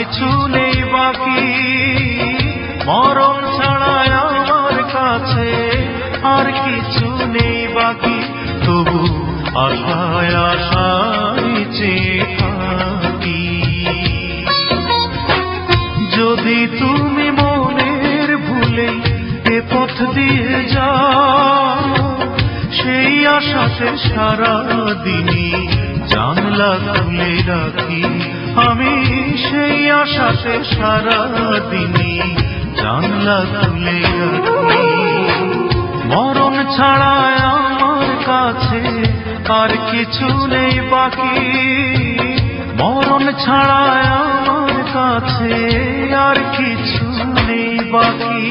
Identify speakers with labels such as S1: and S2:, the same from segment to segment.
S1: কিছু নেই বাকি, মরণ ছাড়া আমার কাছে আর কিছু নেই বাকি। তবু আশায় আশায় চেয়ে থাকি, যদি তুমি মনের ভুলে এ পথ দিয়ে যাও, সেই আশাতে সারা দিনই জানলা খুলে রাখি। আমি সেই আশাতে সারা দিনই জানলা খুলে রাখি। মরণ ছাড়া আমার কাছে আর কিছু নেই বাকি, মরণ ছাড়া আমার কাছে আর কিছু নেই বাকি।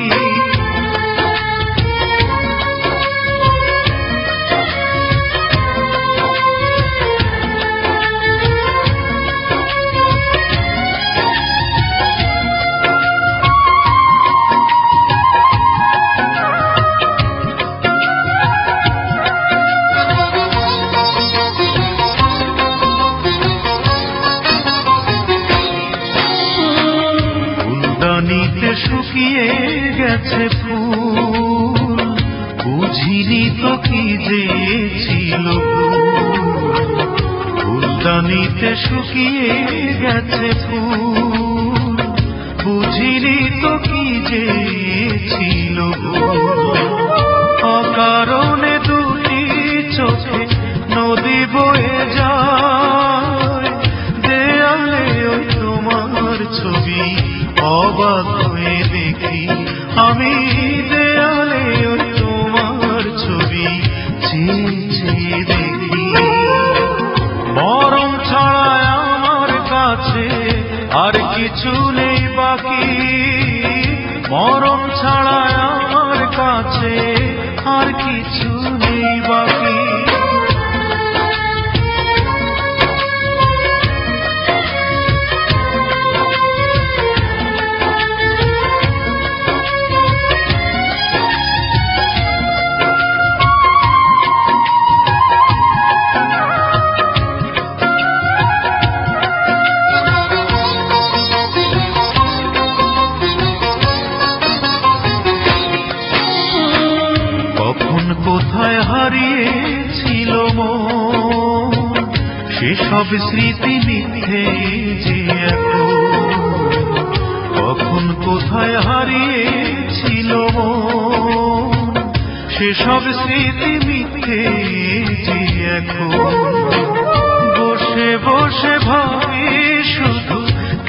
S1: ফুলদানিতে শুকিয়ে গেছে ফুল, বুঝিনি তো কি যে ছিল। ফুলদানিতে শুকিয়ে গেছে ফুল, বুঝিনি তো কি যে ছিল। অকারণে দুটি চোখে নদী বয়ে যায়, দেয়ালে ওই তোমার ছবি অবাক হয়ে দেখি। আমি দেয়ালে ওই তোমার ছবি চেয়ে চেয়ে দেখি। মরণ ছাড়া আমার কাছে আর কিছু নেই বাকি, মরণ ছাড়া আমার কাছে আর কিছু নেই বাকি। কোথায় হারিয়েছিল মন, সেসব স্মৃতি মিথ্যে যে কখন কোথায় হারিয়েছিল মন, সেসব স্মৃতি মিথ্যে যে বসে বসে ভাবি শুধু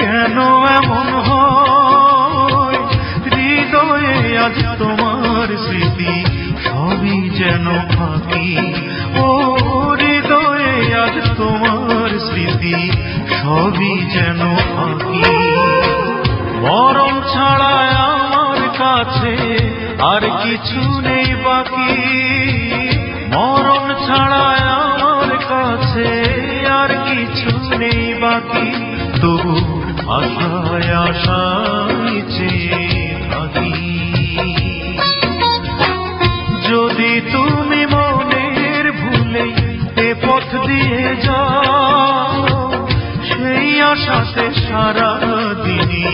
S1: কেন এমন হয়। হৃদয়ে আজ তোমার স্মৃতি সবই যেন ফাঁকি। ও হৃদয়ে আজ তোমার স্মৃতি সবই যেন ফাঁকি। মরণ ছাড়া আমার কাছে আর কিছু নেই বাকি, মরণ ছাড়া আমার কাছে আর কিছু নেই বাকি। তবু আশায় আশায় চেয়ে থাকি, যদি তুমি মনের ভুলে এ পথ দিয়ে যাও, সেই আশাতে সারা দিনই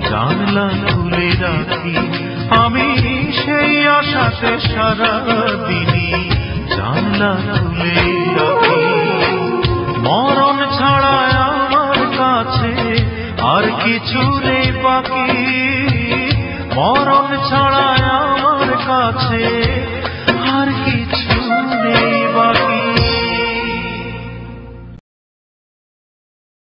S1: জানলা খুলে রাখি। আমি সেই আশাতে সারা দিনই জানলা খুলে রাখি। মরণ ছাড়া আমার কাছে আর কিছু নেই বাকি, মরণ ছাড়া আমার কাছে